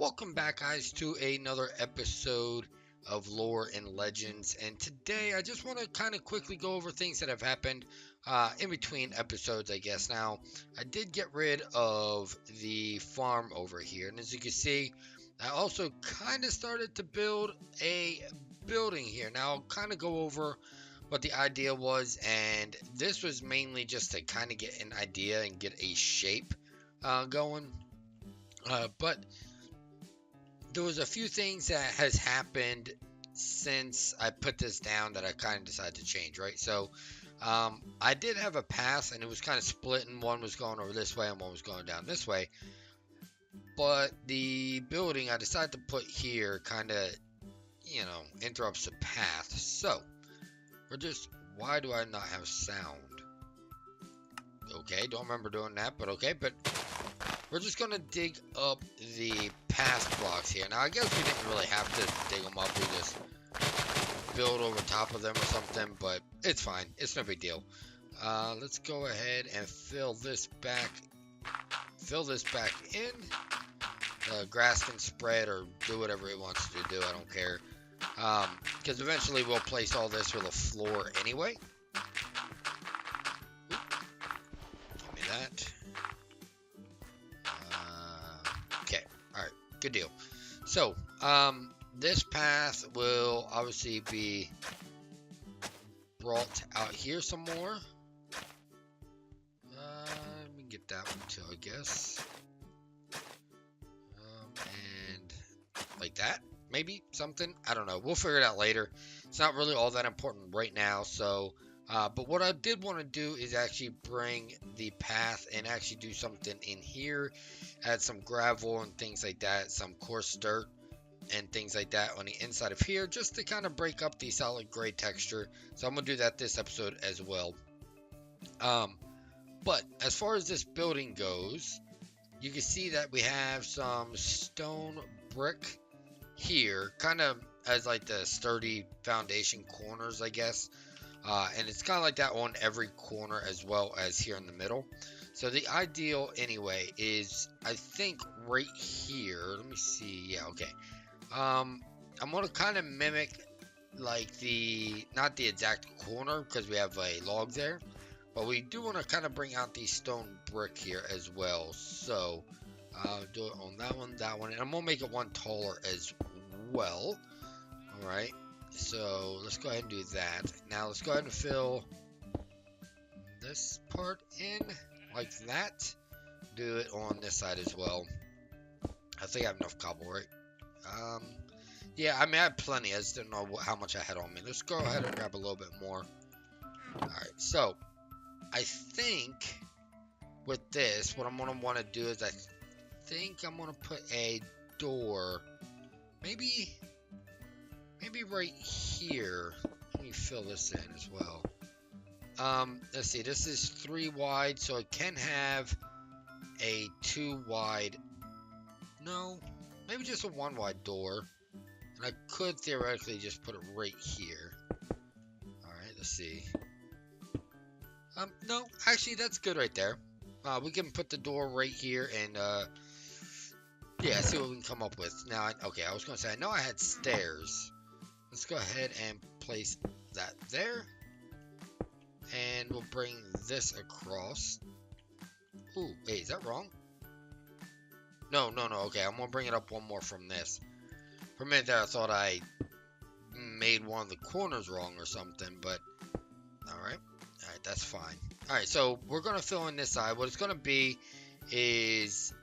Welcome back, guys, to another episode of Lore and Legends. And today I just want to kind of quickly go over things that have happened in between episodes, I guess. Now, I did get rid of the farm over here. And as you can see, I also kind of started to build a building here. Now, I'll kind of go over what the idea was. And this was mainly just to kind of get an idea and get a shape going. But there was a few things that has happened since I put this down that I kind of decided to change, right? So I did have a path and it was kind of split, and one was going over this way and one was going down this way. But the building I decided to put here kind of, interrupts the path. So why do I not have sound? Okay, don't remember doing that, but okay. But we're just going to dig up the path blocks here. Now, I guess we didn't really have to dig them up. We just build over top of them or something, but it's fine. It's no big deal. Let's go ahead and fill this back in. Grass can spread or do whatever it wants to do. I don't care. Because eventually we'll place all this with a floor anyway. Oop. Give me that. Good deal. So, this path will obviously be brought out here some more. Let me get that one too, I guess. And like that, maybe something. I don't know. We'll figure it out later. It's not really all that important right now. So, but what I did want to do is actually bring the path and actually do something in here. Add some gravel and things like that, some coarse dirt and things like that on the inside of here, just to kind of break up the solid gray texture. So I'm going to do that this episode as well. But as far as this building goes, you can see that we have some stone brick here, kind of as like the sturdy foundation corners, I guess. And it's kind of like that on every corner as well as here in the middle. So the ideal anyway is, I think right here, let me see, yeah, okay. I'm going to kind of mimic like not the exact corner because we have a log there, but we do want to kind of bring out the stone brick here as well. So do it on that one, and I'm going to make it one taller as well. All right. So let's go ahead and do that. Now let's go ahead and fill this part in like that. Do it on this side as well. I think I have enough cobble, right? Yeah, I mean, I have plenty. I just didn't know how much I had on me. Let's go ahead and grab a little bit more. Alright, so I think with this, what I'm going to want to do is I think I'm going to put a door. Maybe right here. Let me fill this in as well. Let's see, this is 3 wide, so it can have a 2 wide, no, maybe just a 1 wide door, and I could theoretically just put it right here. Alright, let's see. No, actually that's good right there. We can put the door right here and, yeah, see what we can come up with. Now, okay, I was going to say, I know I had stairs. Let's go ahead and place that there. And we'll bring this across. Ooh, wait, is that wrong? No, okay, I'm gonna bring it up one more from this. For a minute there, I thought I made one of the corners wrong or something, but alright, that's fine. Alright, so we're gonna fill in this side. What it's gonna be is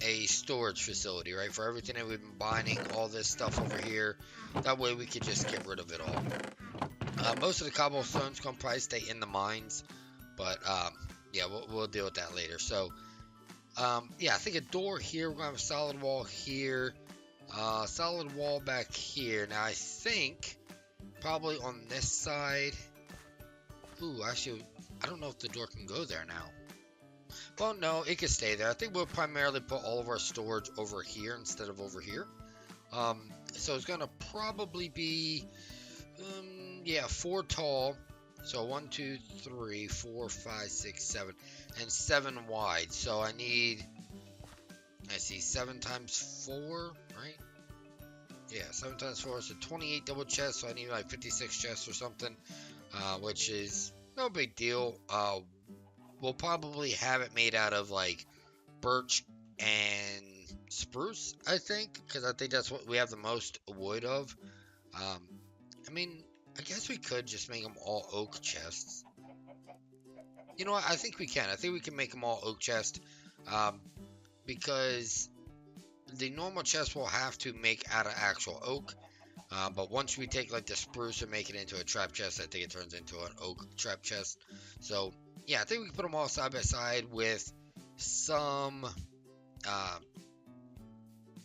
a storage facility, right? For everything that we've been buying, all this stuff over here. That way we could just get rid of it all. Most of the cobblestone's gonna probably stay in the mines, but yeah, we'll deal with that later. So yeah, I think a door here. We're gonna have a solid wall here, solid wall back here. Now I think probably on this side. Ooh, actually, I don't know if the door can go there now. Well, no, it can stay there. I think we'll primarily put all of our storage over here instead of over here. So it's gonna probably be yeah, 4 tall. So 1, 2, 3, 4, 5, 6, 7, and 7 wide. So I need I see 7 times 4, right? Yeah, 7 times 4 is so 28 double chests, so I need like 56 chests or something, which is no big deal. We'll probably have it made out of like birch and spruce, I think, because I think that's what we have the most wood of. Um, I mean, I guess we could just make them all oak chests. You know what? I think we can. I think we can make them all oak chest, um, because the normal chest will have to make out of actual oak. But once we take like the spruce and make it into a trap chest, I think it turns into an oak trap chest. So yeah, I think we can put them all side by side with some uh,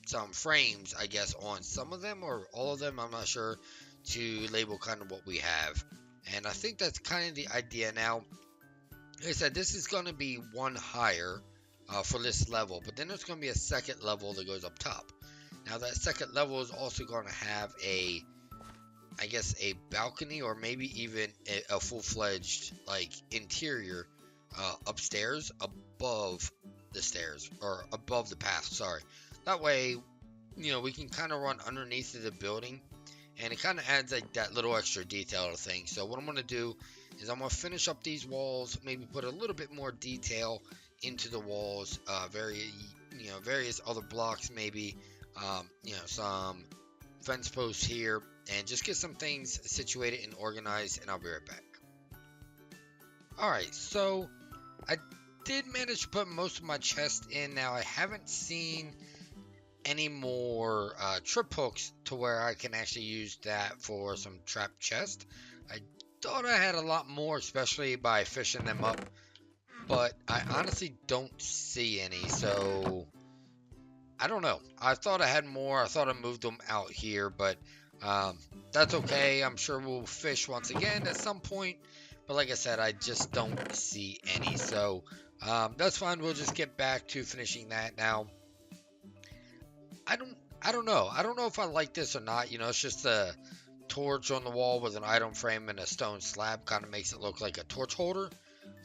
some frames, I guess, on some of them or all of them. I'm not sure, to label kind of what we have. And I think that's kind of the idea. Now, like I said, this is going to be one higher for this level, but then there's going to be a second level that goes up top. Now that second level is also going to have a, I guess, a balcony or maybe even a full-fledged like interior upstairs above the stairs, or above the path, sorry. That way, you know, we can kind of run underneath of the building, and it kind of adds like that little extra detail to things. So what I'm going to do is I'm going to finish up these walls, maybe put a little bit more detail into the walls, various other blocks, maybe, some fence posts here, and just get some things situated and organized, and I'll be right back. Alright, so I did manage to put most of my chest in. Now, I haven't seen any more trip hooks to where I can actually use that for some trap chest. I thought I had a lot more, especially by fishing them up, but I honestly don't see any, so I don't know. I thought I had more. I thought I moved them out here, but that's okay. I'm sure we'll fish once again at some point, but like I said, I just don't see any, so that's fine. We'll just get back to finishing that. Now, I don't know. I don't know if I like this or not. You know, it's just a torch on the wall with an item frame and a stone slab. Kind of makes it look like a torch holder.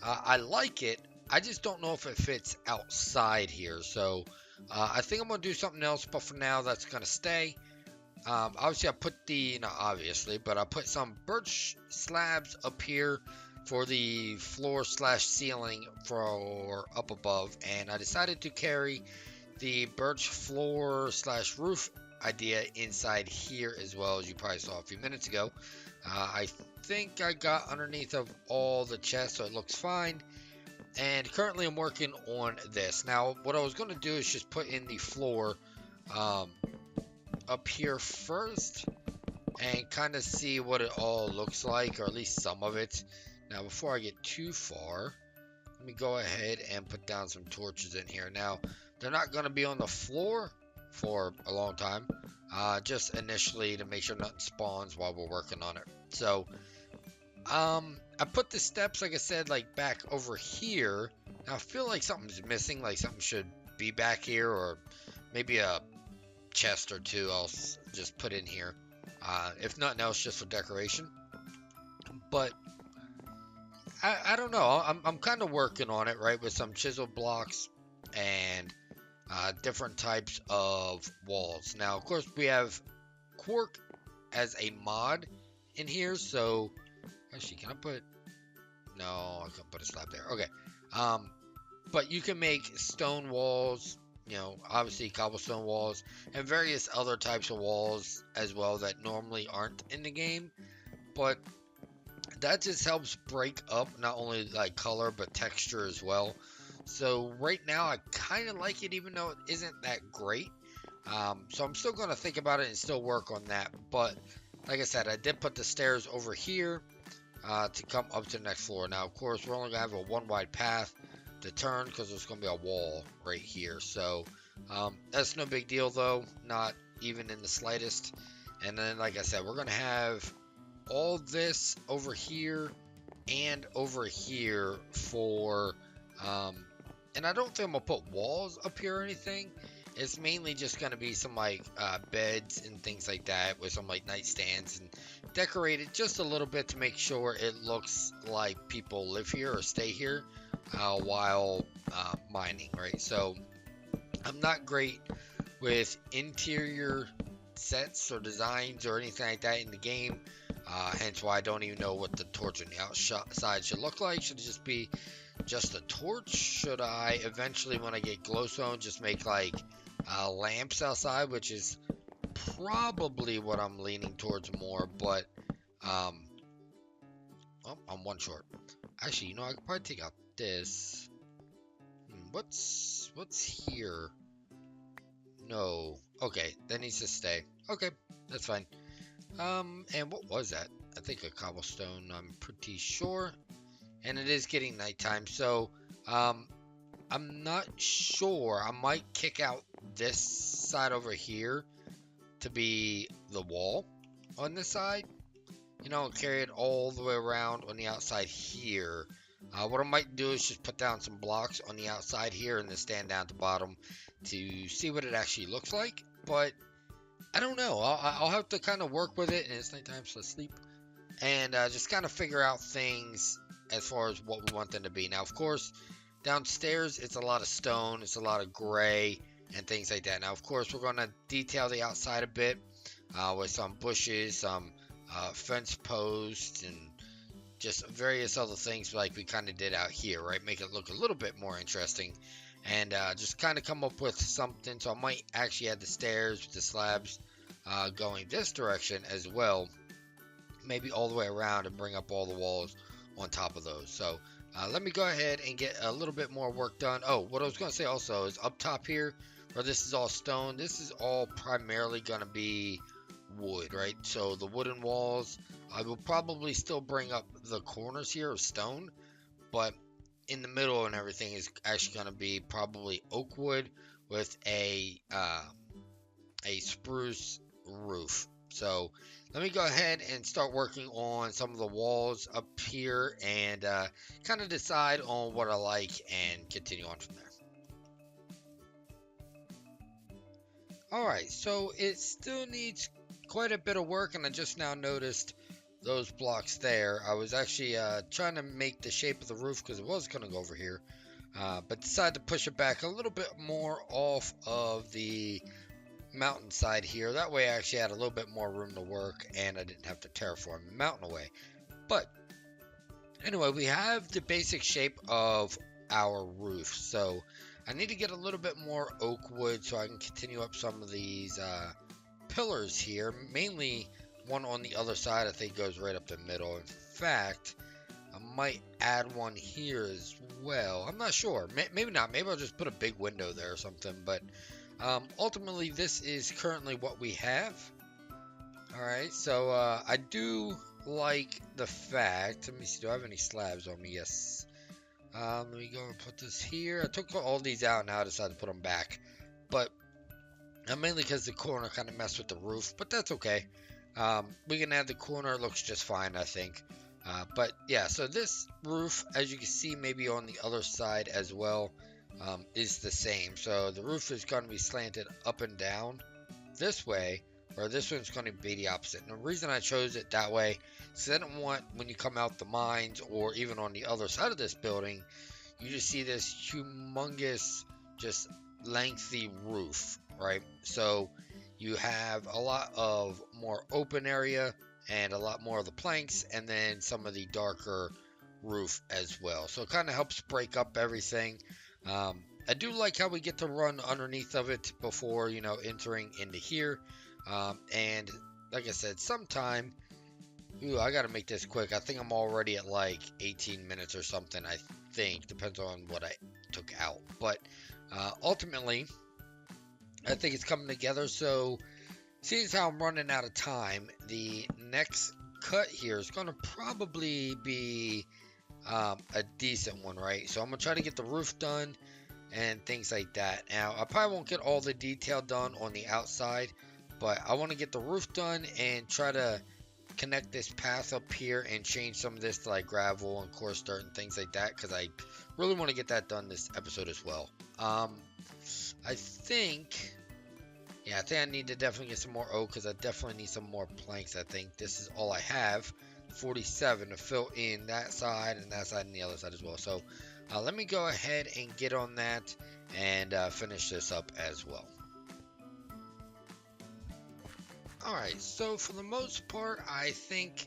I like it. I just don't know if it fits outside here. So I think I'm going to do something else. But for now, that's going to stay. Obviously, I put but I put some birch slabs up here for the floor / ceiling for up above. And I decided to carry the birch floor / roof idea inside here as well, as you probably saw a few minutes ago. I think I got underneath of all the chests, so it looks fine. And currently I'm working on this. Now, what I was going to do is just put in the floor up here first and kind of see what it all looks like, or at least some of it. Now, before I get too far, let me go ahead and put down some torches in here. Now, they're not going to be on the floor for a long time, just initially to make sure nothing spawns while we're working on it. So, I put the steps, like I said, like back over here. Now, I feel like something's missing, like something should be back here, or maybe a chest or two I'll just put in here. If nothing else, just for decoration. But I don't know. I'm kind of working on it, right, with some chisel blocks and different types of walls. Now, of course, we have quark as a mod in here, so actually, can I put... No, I can't put a slab there. Okay. But you can make stone walls, you know, obviously cobblestone walls, and various other types of walls as well that normally aren't in the game. But that just helps break up not only like color, but texture as well. So right now, I kind of like it, even though it isn't that great. So I'm still going to think about it and still work on that. But like I said, I did put the stairs over here to come up to the next floor. Now, of course, we're only going to have a one wide path to turn because there's going to be a wall right here. So that's no big deal, though, not even in the slightest. And then, like I said, we're going to have all this over here and over here for... and I don't think I'm going to put walls up here or anything. It's mainly just going to be some like beds and things like that with some like nightstands, and decorate it just a little bit to make sure it looks like people live here or stay here while mining, right? So I'm not great with interior sets or designs or anything like that in the game. Hence why I don't even know what the torch on the outside should look like. Should it just be just a torch? Should I eventually, when I get glowstone, just make like lamps outside, which is probably what I'm leaning towards more, but oh, I'm one short. Actually, you know, I could probably take out this. What's here? No. Okay, that needs to stay. Okay, that's fine. And what was that? I think a cobblestone, I'm pretty sure. And it is getting nighttime, so I'm not sure. I might kick out this side over here to be the wall on this side. You know, carry it all the way around on the outside here. What I might do is just put down some blocks on the outside here and then stand down at the bottom to see what it actually looks like. But I don't know. I'll have to kind of work with it, and it's nighttime, so let's sleep. And just kind of figure out things as far as what we want them to be. Now, of course, downstairs, it's a lot of stone, it's a lot of gray, and things like that. Now, of course, we're going to detail the outside a bit with some bushes, some fence posts, and just various other things like we kind of did out here, right? Make it look a little bit more interesting. And just kind of come up with something. So I might actually add the stairs with the slabs going this direction as well. Maybe all the way around and bring up all the walls on top of those. So let me go ahead and get a little bit more work done. Oh, what I was going to say also is up top here, where this is all stone, this is all primarily going to be wood, right? So the wooden walls, I will probably still bring up the corners here of stone, but in the middle and everything is actually going to be probably oak wood with a spruce roof. So let me go ahead and start working on some of the walls up here and kind of decide on what I like and continue on from there. Alright, so it still needs quite a bit of work, and I just now noticed those blocks there. I was actually trying to make the shape of the roof because it was going to go over here, but decided to push it back a little bit more off of the mountainside here. That way I actually had a little bit more room to work and I didn't have to terraform the mountain away. But anyway, we have the basic shape of our roof, so I need to get a little bit more oak wood so I can continue up some of these pillars here. Mainly one on the other side, I think, goes right up the middle. In fact, I might add one here as well. I'm not sure. Maybe not. Maybe I'll just put a big window there or something. But ultimately, this is currently what we have. Alright, so I do like the fact... Let me see, do I have any slabs on me? Yes. Let me go and put this here. I took all these out, now I decided to put them back. But mainly because the corner kind of messed with the roof, but that's okay. We can add the corner, it looks just fine, I think. But yeah, so this roof, as you can see, maybe on the other side as well, is the same. So the roof is going to be slanted up and down this way, or this one's going to be the opposite. And the reason I chose it that way is I didn't want, when you come out the mines or even on the other side of this building, you just see this humongous, just lengthy roof, right? So you have a lot of more open area and a lot more of the planks, and then some of the darker roof as well. So it kind of helps break up everything. I do like how we get to run underneath of it before, you know, entering into here. And like I said, sometime, I gotta make this quick. I think I'm already at like 18 minutes or something, I think. Depends on what I took out. But ultimately, I think it's coming together. So, seeing as how I'm running out of time, the next cut here is going to probably be a decent one, right? So I'm going to try to get the roof done and things like that. Now, I probably won't get all the detail done on the outside, but I want to get the roof done and try to connect this path up here and change some of this to like gravel and coarse dirt and things like that, because I really want to get that done this episode as well. I think I need to definitely get some more oak, because I definitely need some more planks. I think this is all I have, 47, to fill in that side and the other side as well. So Let me go ahead and get on that and finish this up as well. Alright, so for the most part, I think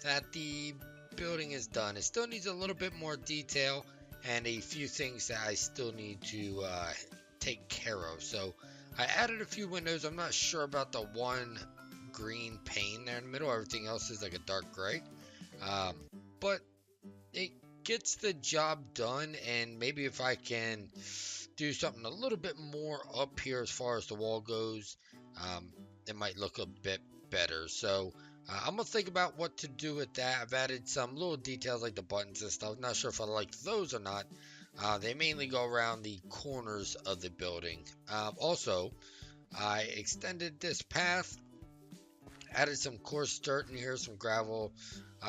that the building is done. It still needs a little bit more detail and a few things that I still need to take care of. So I added a few windows. I'm not sure about the one green pane there in the middle. Everything else is like a dark gray. Um, but it gets the job done, and maybe if I can do something a little bit more up here as far as the wall goes, um, it might look a bit better. So I'm gonna think about what to do with that. I've added some little details like the buttons and stuff. Not sure if I like those or not. They mainly go around the corners of the building. Also, I extended this path, added some coarse dirt in here, some gravel,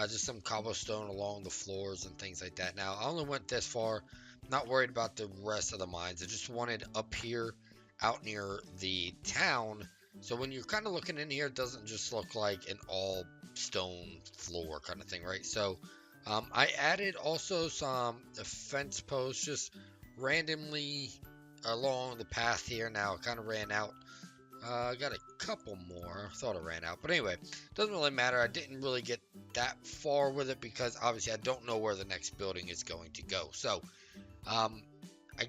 just some cobblestone along the floors and things like that. Now, I only went this far, not worried about the rest of the mines. I just wanted up here, out near the town, so when you're kind of looking in here, it doesn't just look like an all stone floor kind of thing, right? So I added also some fence posts just randomly along the path here. Now, it kind of ran out. I got a couple more. I thought it ran out. But anyway, doesn't really matter. I didn't really get that far with it because obviously I don't know where the next building is going to go. So, um, I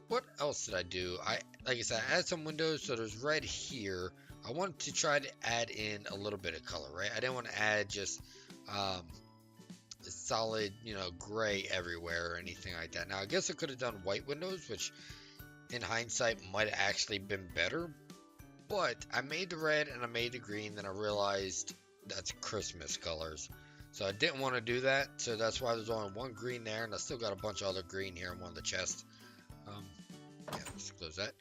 what else did I do? Like I said, I added some windows. So there's red here. I wanted to try to add in a little bit of color, right? I didn't want to add just um, a solid, gray everywhere or anything like that. Now, I guess I could have done white windows, which in hindsight might have actually been better. But I made the red and I made the green, then I realized that's Christmas colors. So I didn't want to do that, so that's why there's only one green there, and I still got a bunch of other green here in one of the chests. Yeah, let's close that.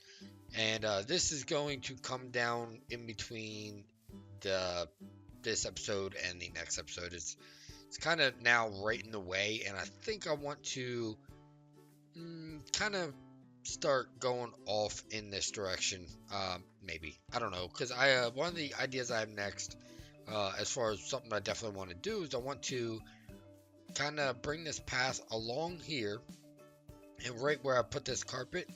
And this is going to come down in between this episode and the next episode. It's kind of now right in the way, and I think I want to kind of start going off in this direction. Maybe, I don't know, because one of the ideas I have next, as far as something I definitely want to do, is I want to kind of bring this path along here, and right where I put this carpet,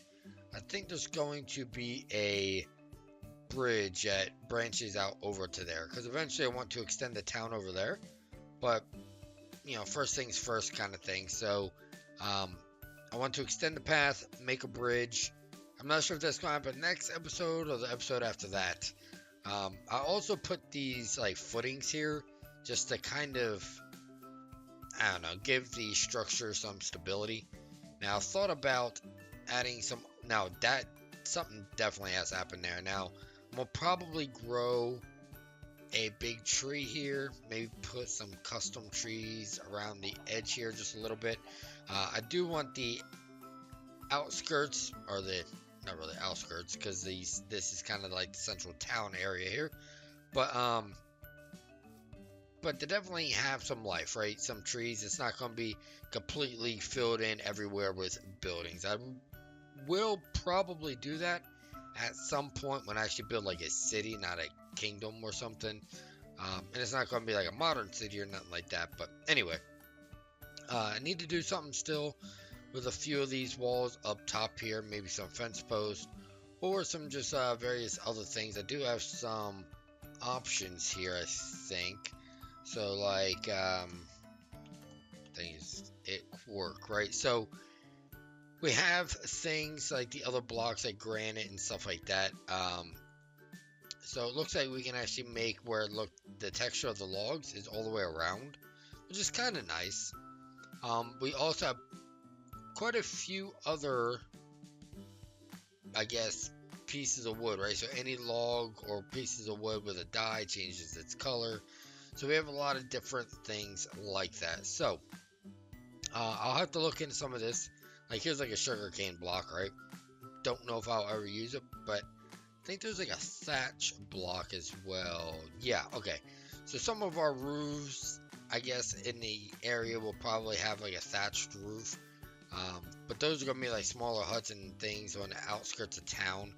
I think there's going to be a bridge that branches out over to there, because eventually I want to extend the town over there. But first things first kind of thing. So I want to extend the path, make a bridge. I'm not sure if that's going to happen next episode or the episode after that. I also put these like footings here just to kind of, I don't know, give the structure some stability. Now, I thought about adding some, now that something definitely has happened there. Now, I'm going to probably grow a big tree here, maybe put some custom trees around the edge here just a little bit. I do want the outskirts, or not really outskirts, because this is kind of like the central town area here, but to definitely have some life, right? Some trees. It's not going to be completely filled in everywhere with buildings. I will probably do that at some point when I actually build like a city, not a kingdom or something. And it's not going to be like a modern city or nothing like that. But anyway, I need to do something still with a few of these walls up top here. Maybe some fence posts or some just various other things. I do have some options here, I think. So like things it work, right? So we have things like the other blocks like granite and stuff like that. So it looks like we can actually make where the texture of the logs is all the way around, which is kind of nice. We also have quite a few other, I guess, pieces of wood, right? So any log or pieces of wood with a dye changes its color. So we have a lot of different things like that. So I'll have to look into some of this. Like here's like a sugarcane block, right? Don't know if I'll ever use it, but I think there's like a thatch block as well. Yeah, okay. So some of our roofs, I guess, in the area will probably have like a thatched roof. But those are going to be like smaller huts and things on the outskirts of town.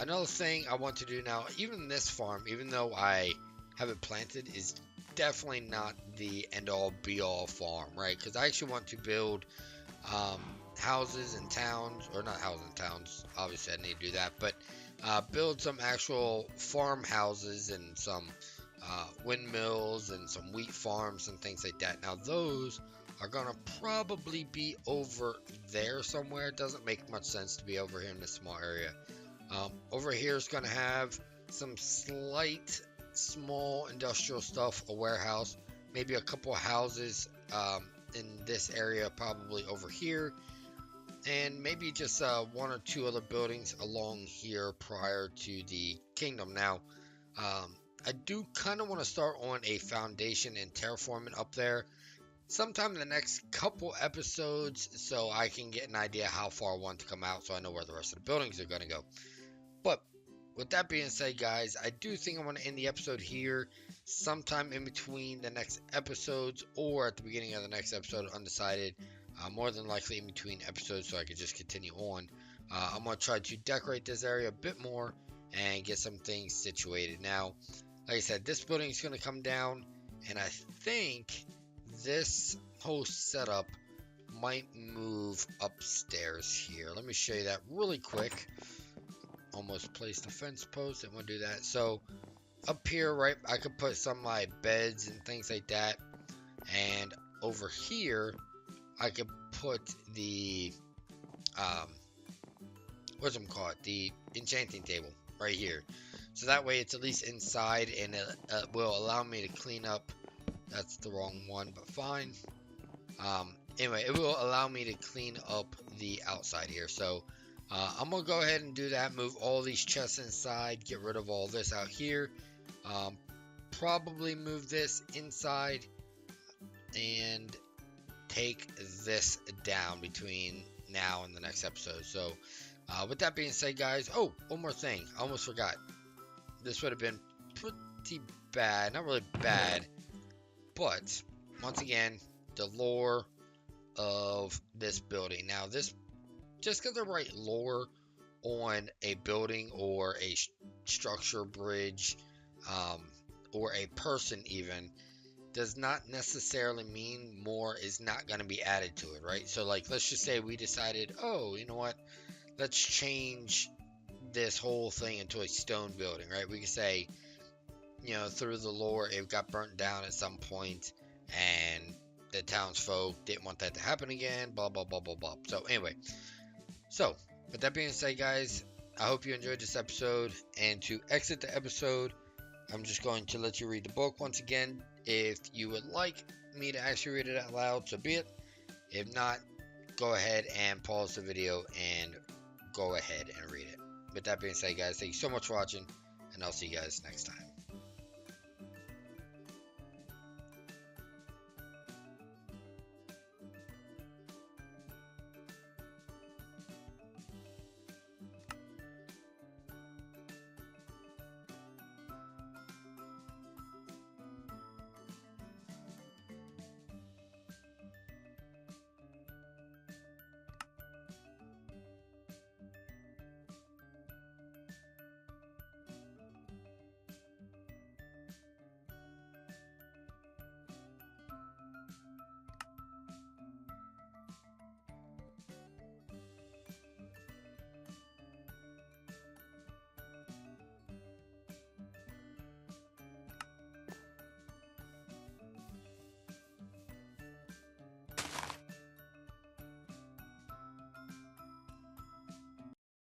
Another thing I want to do now, even this farm, even though I have it planted, is definitely not the end-all be-all farm, right? Because I actually want to build um, houses and towns, or not houses and towns, obviously I need to do that, but build some actual farmhouses and some windmills and some wheat farms and things like that. Now those are gonna probably be over there somewhere. It doesn't make much sense to be over here in this small area. Over here is gonna have some slight small industrial stuff, a warehouse, maybe a couple houses in this area, probably over here, and maybe just one or two other buildings along here prior to the kingdom. Now, I do kind of want to start on a foundation and terraforming up there sometime in the next couple episodes so I can get an idea how far I want to come out so I know where the rest of the buildings are going to go. But with that being said, guys, I do think I'm going to end the episode here sometime in between the next episodes or at the beginning of the next episode, undecided. More than likely in between episodes so I can just continue on. I'm going to try to decorate this area a bit more and get some things situated. Now, like I said, this building is going to come down, and I think this whole setup might move upstairs here. Let me show you that really quick. Almost placed a fence post. I'm going to do that. So up here, right, I could put some of my beds and things like that. And over here, I could put the, the enchanting table right here. So that way it's at least inside, and it will allow me to clean up. That's the wrong one, but fine. Anyway, it will allow me to clean up the outside here. So I'm going to go ahead and do that. Move all these chests inside. Get rid of all this out here. Probably move this inside and take this down between now and the next episode. So with that being said, guys, oh, one more thing. I almost forgot. This would have been pretty bad. Not really bad, but once again, the lore of this building. Now, this, just because I write lore on a building or a structure, bridge, or a person even, does not necessarily mean more is not going to be added to it, right? So, like, let's just say we decided, oh, you know what? Let's change this whole thing into a stone building, right? We could say, you know, through the lore, it got burnt down at some point, and the townsfolk didn't want that to happen again, blah, blah, blah, blah, blah. So, anyway. So, with that being said, guys, I hope you enjoyed this episode, and to exit the episode, I'm just going to let you read the book once again. If you would like me to actually read it out loud, so be it. If not, go ahead and pause the video and go ahead and read it. With that being said, guys, thank you so much for watching, and I'll see you guys next time.